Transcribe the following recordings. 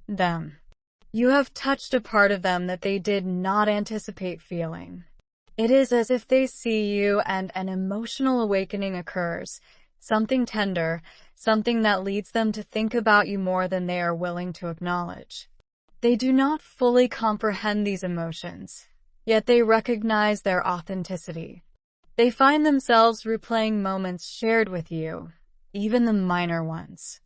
them. You have touched a part of them that they did not anticipate feeling. It is as if they see you and an emotional awakening occurs, something tender, something that leads them to think about you more than they are willing to acknowledge. They do not fully comprehend these emotions, yet they recognize their authenticity. They find themselves replaying moments shared with you, even the minor ones.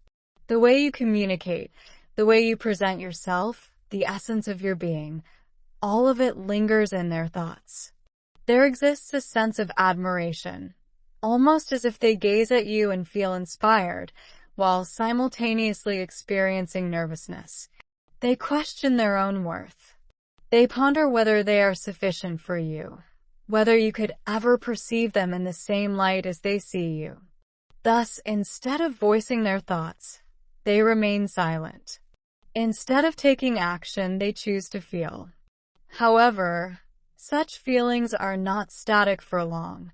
The way you communicate, the way you present yourself, the essence of your being, all of it lingers in their thoughts. There exists a sense of admiration, almost as if they gaze at you and feel inspired, while simultaneously experiencing nervousness. They question their own worth. They ponder whether they are sufficient for you, whether you could ever perceive them in the same light as they see you. Thus, instead of voicing their thoughts, they remain silent. Instead of taking action, they choose to feel. However, such feelings are not static for long.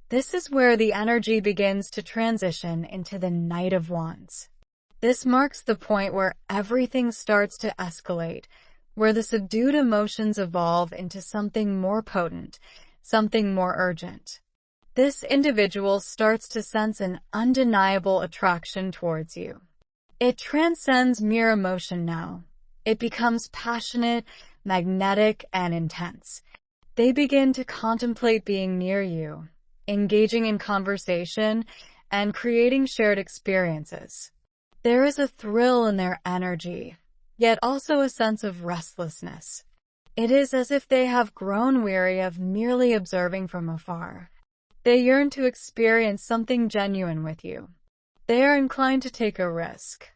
This is where the energy begins to transition into the Knight of Wands. This marks the point where everything starts to escalate, where the subdued emotions evolve into something more potent, something more urgent. This individual starts to sense an undeniable attraction towards you. It transcends mere emotion now. It becomes passionate, magnetic, and intense. They begin to contemplate being near you, engaging in conversation, and creating shared experiences. There is a thrill in their energy, yet also a sense of restlessness. It is as if they have grown weary of merely observing from afar. They yearn to experience something genuine with you. They are inclined to take a risk.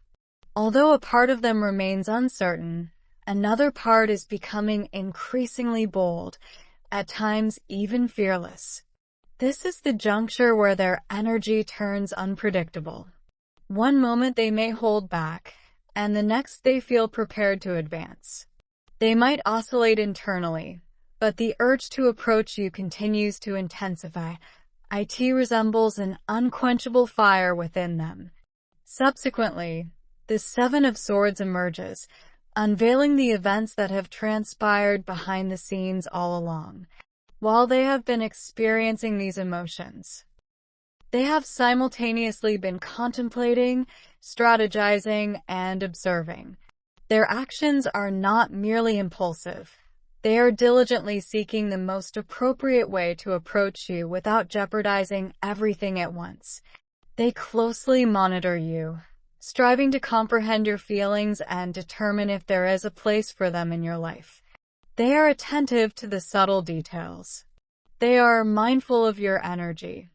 Although a part of them remains uncertain, another part is becoming increasingly bold, at times even fearless. This is the juncture where their energy turns unpredictable. One moment they may hold back, and the next they feel prepared to advance. They might oscillate internally, but the urge to approach you continues to intensify. It resembles an unquenchable fire within them. Subsequently, the Seven of Swords emerges, unveiling the events that have transpired behind the scenes all along. While they have been experiencing these emotions, they have simultaneously been contemplating, strategizing, and observing. Their actions are not merely impulsive. They are diligently seeking the most appropriate way to approach you without jeopardizing everything at once. They closely monitor you, striving to comprehend your feelings and determine if there is a place for them in your life. They are attentive to the subtle details. They are mindful of your energy.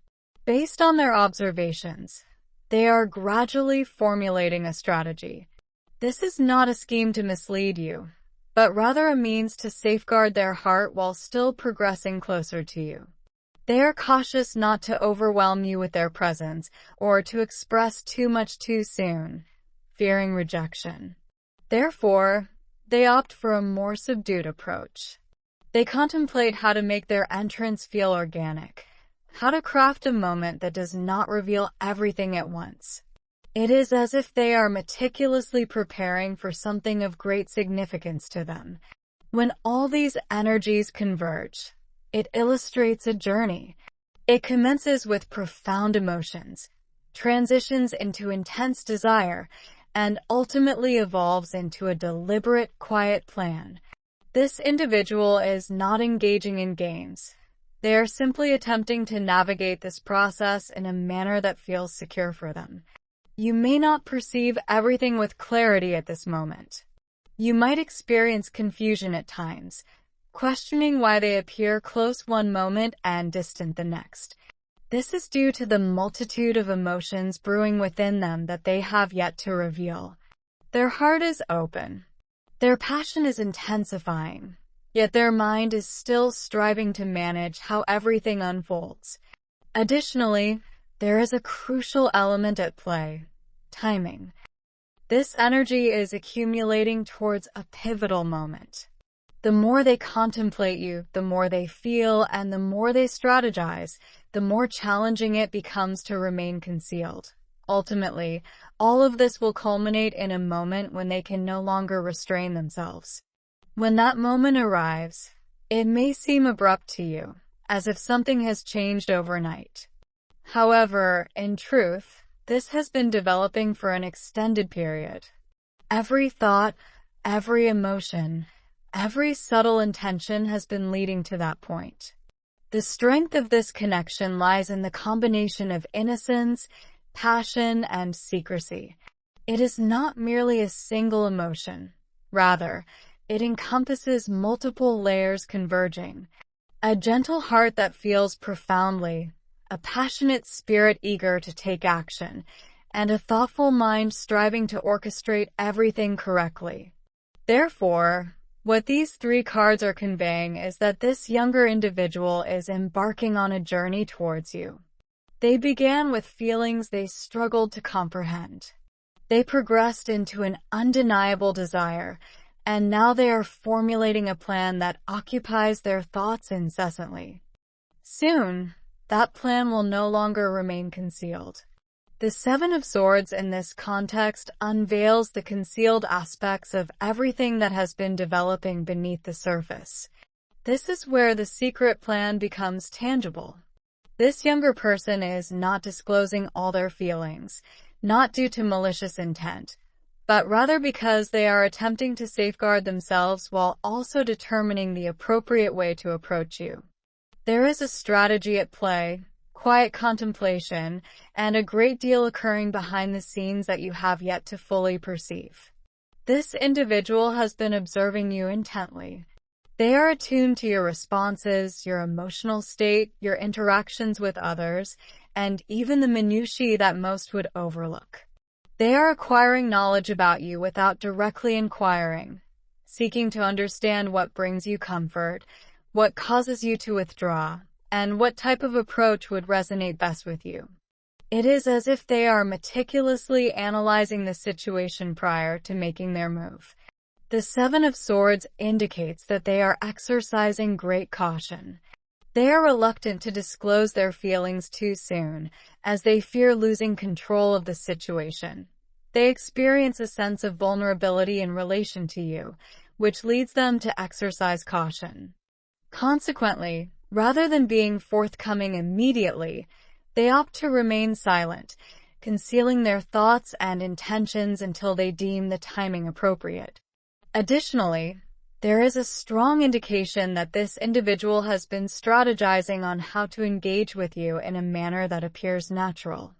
Based on their observations, they are gradually formulating a strategy. This is not a scheme to mislead you, but rather a means to safeguard their heart while still progressing closer to you. They are cautious not to overwhelm you with their presence or to express too much too soon, fearing rejection. Therefore, they opt for a more subdued approach. They contemplate how to make their entrance feel organic, how to craft a moment that does not reveal everything at once. It is as if they are meticulously preparing for something of great significance to them. When all these energies converge, it illustrates a journey. It commences with profound emotions, transitions into intense desire, and ultimately evolves into a deliberate, quiet plan. This individual is not engaging in games. They are simply attempting to navigate this process in a manner that feels secure for them. You may not perceive everything with clarity at this moment. You might experience confusion at times, questioning why they appear close one moment and distant the next. This is due to the multitude of emotions brewing within them that they have yet to reveal. Their heart is open. Their passion is intensifying, yet their mind is still striving to manage how everything unfolds. Additionally, there is a crucial element at play: timing. This energy is accumulating towards a pivotal moment. The more they contemplate you, the more they feel, and the more they strategize, the more challenging it becomes to remain concealed. Ultimately, all of this will culminate in a moment when they can no longer restrain themselves. When that moment arrives, it may seem abrupt to you, as if something has changed overnight. However, in truth, this has been developing for an extended period. Every thought, every emotion, every subtle intention has been leading to that point. The strength of this connection lies in the combination of innocence, passion, and secrecy. It is not merely a single emotion. Rather, it encompasses multiple layers converging. A gentle heart that feels profoundly, a passionate spirit eager to take action, and a thoughtful mind striving to orchestrate everything correctly. Therefore, what these three cards are conveying is that this younger individual is embarking on a journey towards you. They began with feelings they struggled to comprehend. They progressed into an undeniable desire, and now they are formulating a plan that occupies their thoughts incessantly. Soon, that plan will no longer remain concealed. The Seven of Swords in this context unveils the concealed aspects of everything that has been developing beneath the surface. This is where the secret plan becomes tangible. This younger person is not disclosing all their feelings, not due to malicious intent, but rather because they are attempting to safeguard themselves while also determining the appropriate way to approach you. There is a strategy at play, quiet contemplation, and a great deal occurring behind the scenes that you have yet to fully perceive. This individual has been observing you intently. They are attuned to your responses, your emotional state, your interactions with others, and even the minutiae that most would overlook. They are acquiring knowledge about you without directly inquiring, seeking to understand what brings you comfort, what causes you to withdraw, and what type of approach would resonate best with you. It is as if they are meticulously analyzing the situation prior to making their move. The Seven of Swords indicates that they are exercising great caution. They are reluctant to disclose their feelings too soon, as they fear losing control of the situation. They experience a sense of vulnerability in relation to you, which leads them to exercise caution. Consequently, rather than being forthcoming immediately, they opt to remain silent, concealing their thoughts and intentions until they deem the timing appropriate. Additionally, there is a strong indication that this individual has been strategizing on how to engage with you in a manner that appears natural.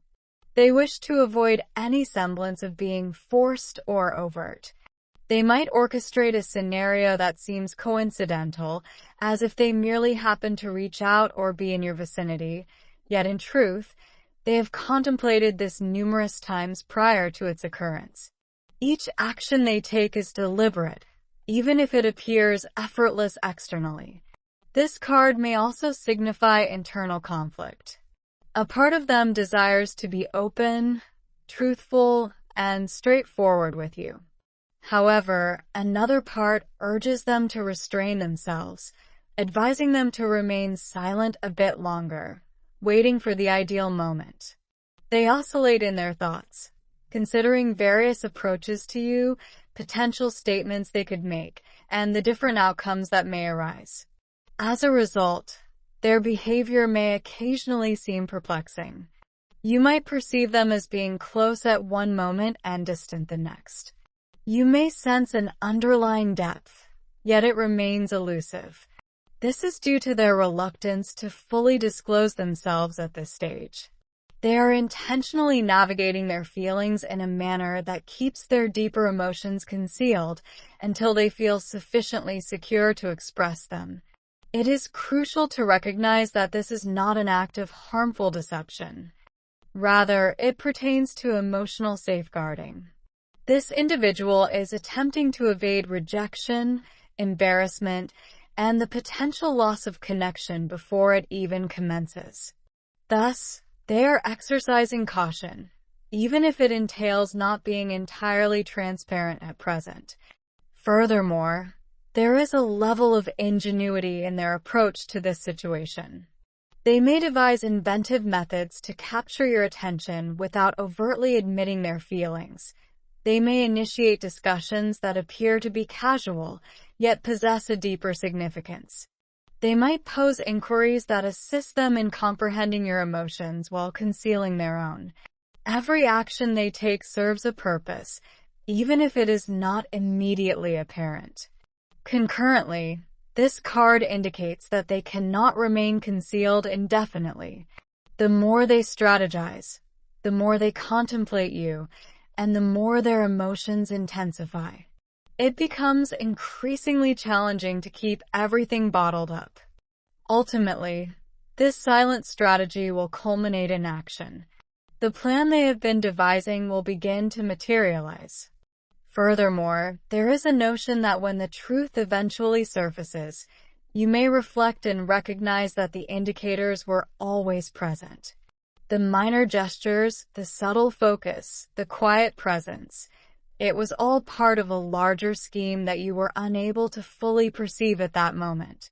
They wish to avoid any semblance of being forced or overt. They might orchestrate a scenario that seems coincidental, as if they merely happen to reach out or be in your vicinity, yet in truth, they have contemplated this numerous times prior to its occurrence. Each action they take is deliberate, even if it appears effortless externally. This card may also signify internal conflict. A part of them desires to be open, truthful, and straightforward with you. However, another part urges them to restrain themselves, advising them to remain silent a bit longer, waiting for the ideal moment. They oscillate in their thoughts, considering various approaches to you, potential statements they could make, and the different outcomes that may arise. As a result, their behavior may occasionally seem perplexing. You might perceive them as being close at one moment and distant the next. You may sense an underlying depth, yet it remains elusive. This is due to their reluctance to fully disclose themselves at this stage. They are intentionally navigating their feelings in a manner that keeps their deeper emotions concealed until they feel sufficiently secure to express them. It is crucial to recognize that this is not an act of harmful deception. Rather, it pertains to emotional safeguarding. This individual is attempting to evade rejection, embarrassment, and the potential loss of connection before it even commences. Thus, they are exercising caution, even if it entails not being entirely transparent at present. Furthermore, there is a level of ingenuity in their approach to this situation. They may devise inventive methods to capture your attention without overtly admitting their feelings. They may initiate discussions that appear to be casual, yet possess a deeper significance. They might pose inquiries that assist them in comprehending your emotions while concealing their own. Every action they take serves a purpose, even if it is not immediately apparent. Concurrently, this card indicates that they cannot remain concealed indefinitely. The more they strategize, the more they contemplate you, and the more their emotions intensify. It becomes increasingly challenging to keep everything bottled up. Ultimately, this silent strategy will culminate in action. The plan they have been devising will begin to materialize. Furthermore, there is a notion that when the truth eventually surfaces, you may reflect and recognize that the indicators were always present. The minor gestures, the subtle focus, the quiet presence, it was all part of a larger scheme that you were unable to fully perceive at that moment.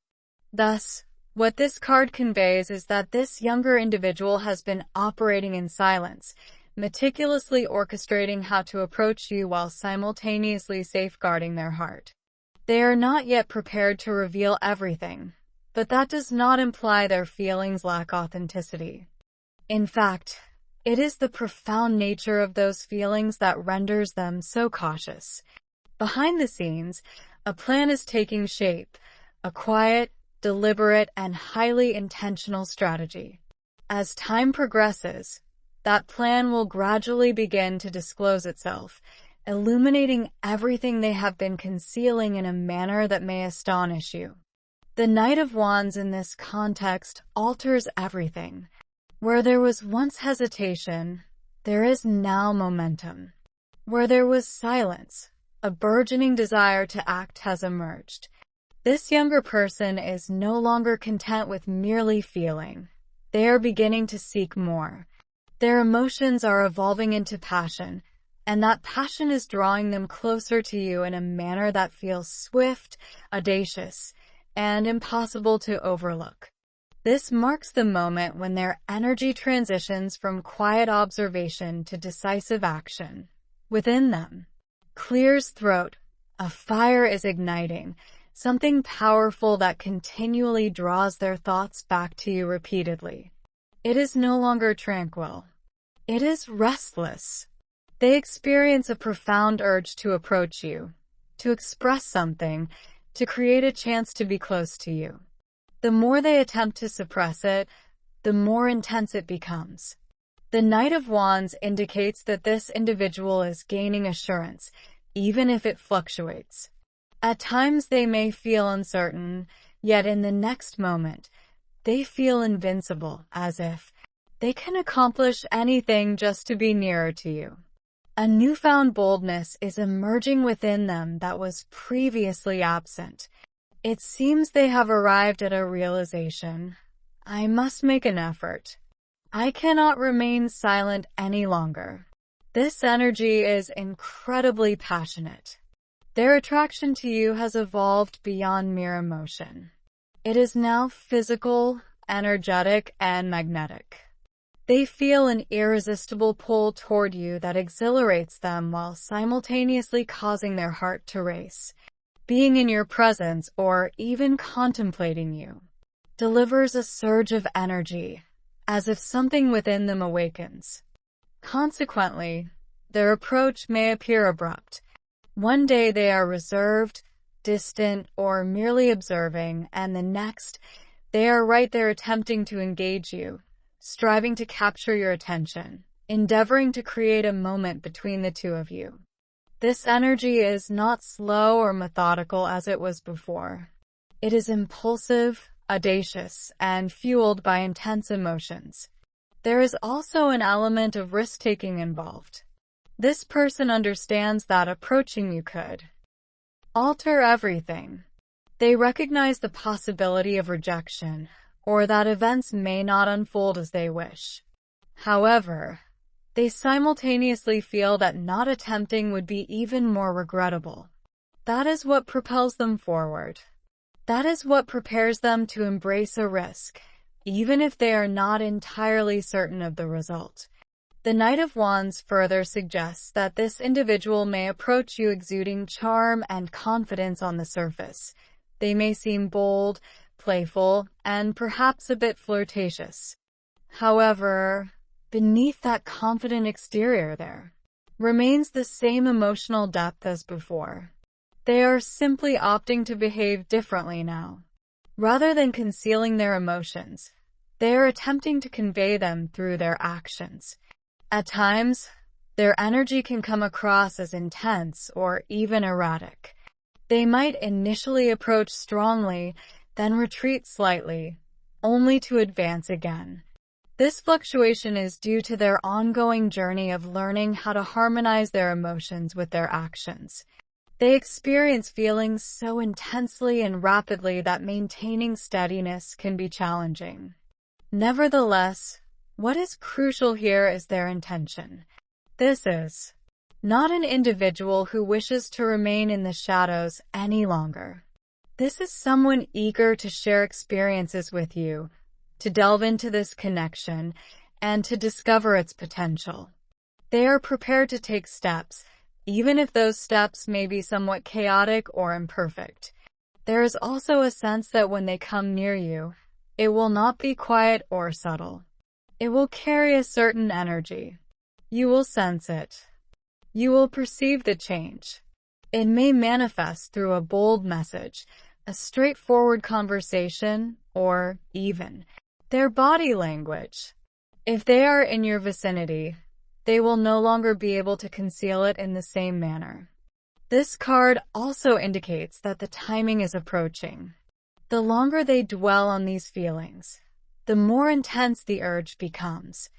Thus, what this card conveys is that this younger individual has been operating in silence, meticulously orchestrating how to approach you while simultaneously safeguarding their heart. They are not yet prepared to reveal everything, but that does not imply their feelings lack authenticity. In fact, it is the profound nature of those feelings that renders them so cautious. Behind the scenes, a plan is taking shape, a quiet, deliberate, and highly intentional strategy. As time progresses, that plan will gradually begin to disclose itself, illuminating everything they have been concealing in a manner that may astonish you. The Knight of Wands in this context alters everything. Where there was once hesitation, there is now momentum. Where there was silence, a burgeoning desire to act has emerged. This younger person is no longer content with merely feeling. They are beginning to seek more. Their emotions are evolving into passion, and that passion is drawing them closer to you in a manner that feels swift, audacious, and impossible to overlook. This marks the moment when their energy transitions from quiet observation to decisive action. Within them, clears throat, a fire is igniting, something powerful that continually draws their thoughts back to you repeatedly. It is no longer tranquil. It is restless. They experience a profound urge to approach you, to express something, to create a chance to be close to you. The more they attempt to suppress it, the more intense it becomes. The Knight of Wands indicates that this individual is gaining assurance, even if it fluctuates. At times they may feel uncertain, yet in the next moment, they feel invincible, as if they can accomplish anything just to be nearer to you. A newfound boldness is emerging within them that was previously absent. It seems they have arrived at a realization. I must make an effort. I cannot remain silent any longer. This energy is incredibly passionate. Their attraction to you has evolved beyond mere emotion. It is now physical, energetic, and magnetic. They feel an irresistible pull toward you that exhilarates them while simultaneously causing their heart to race. Being in your presence, or even contemplating you, delivers a surge of energy, as if something within them awakens. Consequently, their approach may appear abrupt. One day they are reserved, distant, or merely observing, and the next, they are right there attempting to engage you, striving to capture your attention, endeavoring to create a moment between the two of you. This energy is not slow or methodical as it was before. It is impulsive, audacious, and fueled by intense emotions. There is also an element of risk-taking involved. This person understands that approaching you could alter everything. They recognize the possibility of rejection, or that events may not unfold as they wish. However, they simultaneously feel that not attempting would be even more regrettable. That is what propels them forward. That is what prepares them to embrace a risk, even if they are not entirely certain of the result. The Knight of Wands further suggests that this individual may approach you exuding charm and confidence on the surface. They may seem bold, playful, and perhaps a bit flirtatious. However, beneath that confident exterior there remains the same emotional depth as before. They are simply opting to behave differently now. Rather than concealing their emotions, they are attempting to convey them through their actions. At times, their energy can come across as intense or even erratic. They might initially approach strongly, then retreat slightly, only to advance again. This fluctuation is due to their ongoing journey of learning how to harmonize their emotions with their actions. They experience feelings so intensely and rapidly that maintaining steadiness can be challenging. Nevertheless, what is crucial here is their intention. This is not an individual who wishes to remain in the shadows any longer. This is someone eager to share experiences with you, to delve into this connection, and to discover its potential. They are prepared to take steps, even if those steps may be somewhat chaotic or imperfect. There is also a sense that when they come near you, it will not be quiet or subtle. It will carry a certain energy. You will sense it. You will perceive the change. It may manifest through a bold message, a straightforward conversation, or even their body language. If they are in your vicinity, they will no longer be able to conceal it in the same manner. This card also indicates that the timing is approaching. The longer they dwell on these feelings, the more intense the urge becomes.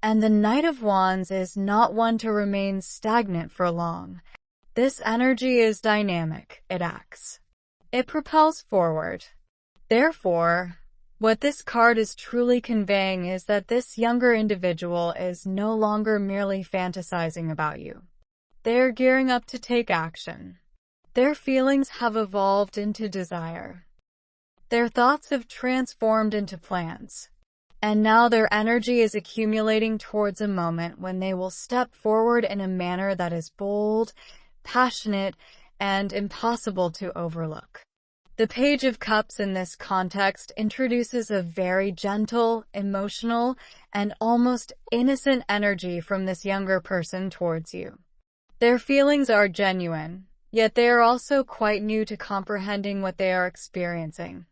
And the Knight of Wands is not one to remain stagnant for long. This energy is dynamic. It acts. It propels forward. Therefore, what this card is truly conveying is that this younger individual is no longer merely fantasizing about you. They are gearing up to take action. Their feelings have evolved into desire. Their thoughts have transformed into plans. And now their energy is accumulating towards a moment when they will step forward in a manner that is bold, passionate, and impossible to overlook. The Page of Cups in this context introduces a very gentle, emotional, and almost innocent energy from this younger person towards you. Their feelings are genuine, yet they are also quite new to comprehending what they are experiencing.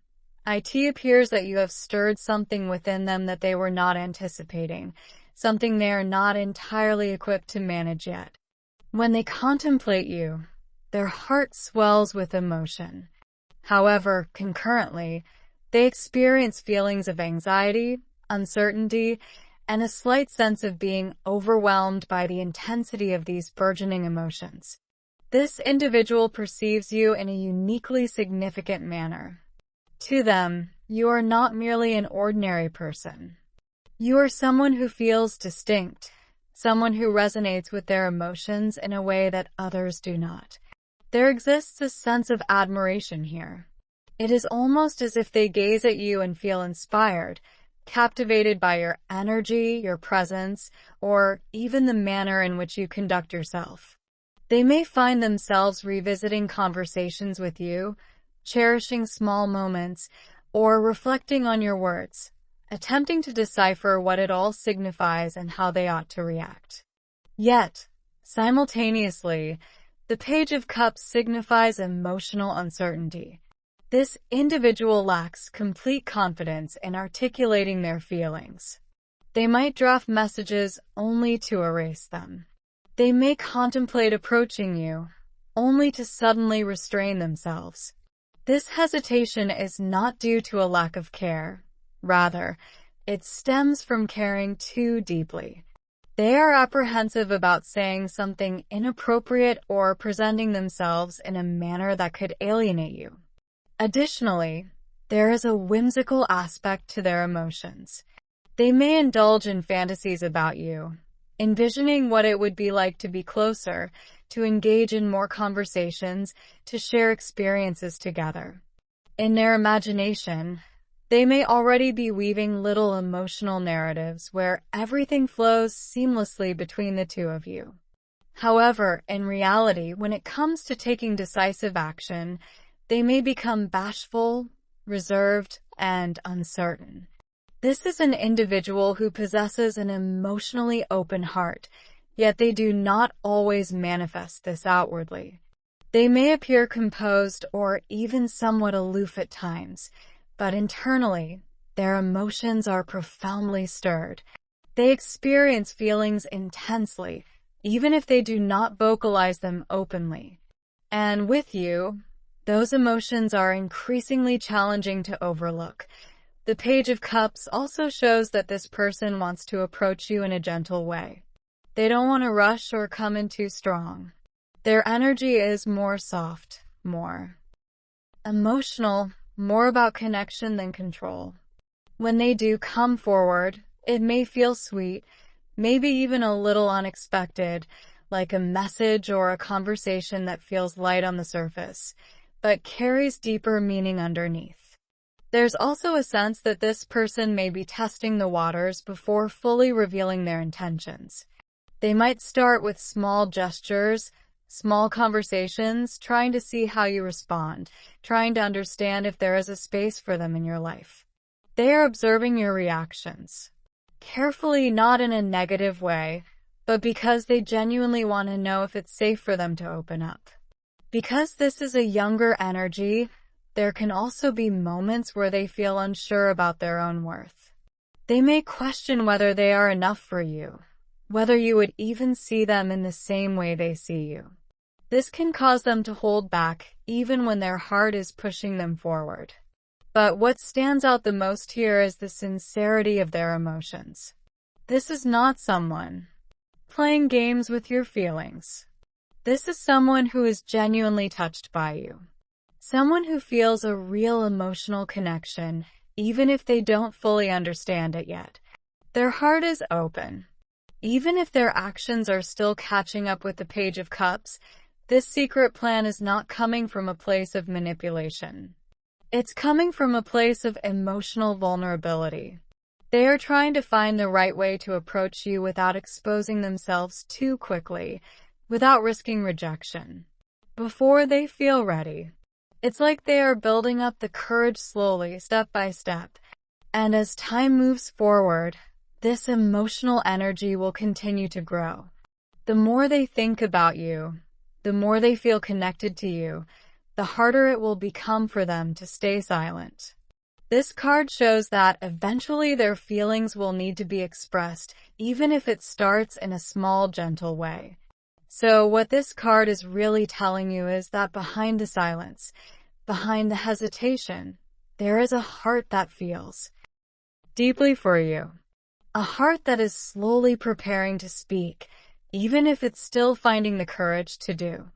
It appears that you have stirred something within them that they were not anticipating, something they are not entirely equipped to manage yet. When they contemplate you, their heart swells with emotion. However, concurrently, they experience feelings of anxiety, uncertainty, and a slight sense of being overwhelmed by the intensity of these burgeoning emotions. This individual perceives you in a uniquely significant manner. To them, you are not merely an ordinary person. You are someone who feels distinct, someone who resonates with their emotions in a way that others do not. There exists a sense of admiration here. It is almost as if they gaze at you and feel inspired, captivated by your energy, your presence, or even the manner in which you conduct yourself. They may find themselves revisiting conversations with you, cherishing small moments, or reflecting on your words, attempting to decipher what it all signifies and how they ought to react. Yet, simultaneously, the Page of Cups signifies emotional uncertainty. This individual lacks complete confidence in articulating their feelings. They might draft messages only to erase them. They may contemplate approaching you, only to suddenly restrain themselves. This hesitation is not due to a lack of care. Rather, it stems from caring too deeply. They are apprehensive about saying something inappropriate or presenting themselves in a manner that could alienate you. Additionally, there is a whimsical aspect to their emotions. They may indulge in fantasies about you, envisioning what it would be like to be closer, to engage in more conversations, to share experiences together. In their imagination, They may already be weaving little emotional narratives where everything flows seamlessly between the two of you. However, in reality, when it comes to taking decisive action, they may become bashful, reserved, and uncertain. This is an individual who possesses an emotionally open heart, yet they do not always manifest this outwardly. They may appear composed or even somewhat aloof at times, but internally, their emotions are profoundly stirred. They experience feelings intensely, even if they do not vocalize them openly. And with you, those emotions are increasingly challenging to overlook. The Page of Cups also shows that this person wants to approach you in a gentle way. They don't want to rush or come in too strong. Their energy is more soft, more emotional, more about connection than control. When they do come forward, it may feel sweet, maybe even a little unexpected, like a message or a conversation that feels light on the surface, but carries deeper meaning underneath. There's also a sense that this person may be testing the waters before fully revealing their intentions. They might start with small gestures, small conversations, trying to see how you respond, trying to understand if there is a space for them in your life. They are observing your reactions, carefully, not in a negative way, but because they genuinely want to know if it's safe for them to open up. Because this is a younger energy, there can also be moments where they feel unsure about their own worth. They may question whether they are enough for you, whether you would even see them in the same way they see you. This can cause them to hold back, even when their heart is pushing them forward. But what stands out the most here is the sincerity of their emotions. This is not someone playing games with your feelings. This is someone who is genuinely touched by you. Someone who feels a real emotional connection, even if they don't fully understand it yet. Their heart is open. Even if their actions are still catching up with the Page of Cups, this secret plan is not coming from a place of manipulation. It's coming from a place of emotional vulnerability. They are trying to find the right way to approach you without exposing themselves too quickly, without risking rejection. Before they feel ready. It's like they are building up the courage slowly, step by step. And as time moves forward, this emotional energy will continue to grow. The more they think about you, the more they feel connected to you, the harder it will become for them to stay silent. This card shows that eventually their feelings will need to be expressed, even if it starts in a small, gentle way. So what this card is really telling you is that behind the silence, behind the hesitation, there is a heart that feels deeply for you. A heart that is slowly preparing to speak, even if it's still finding the courage to do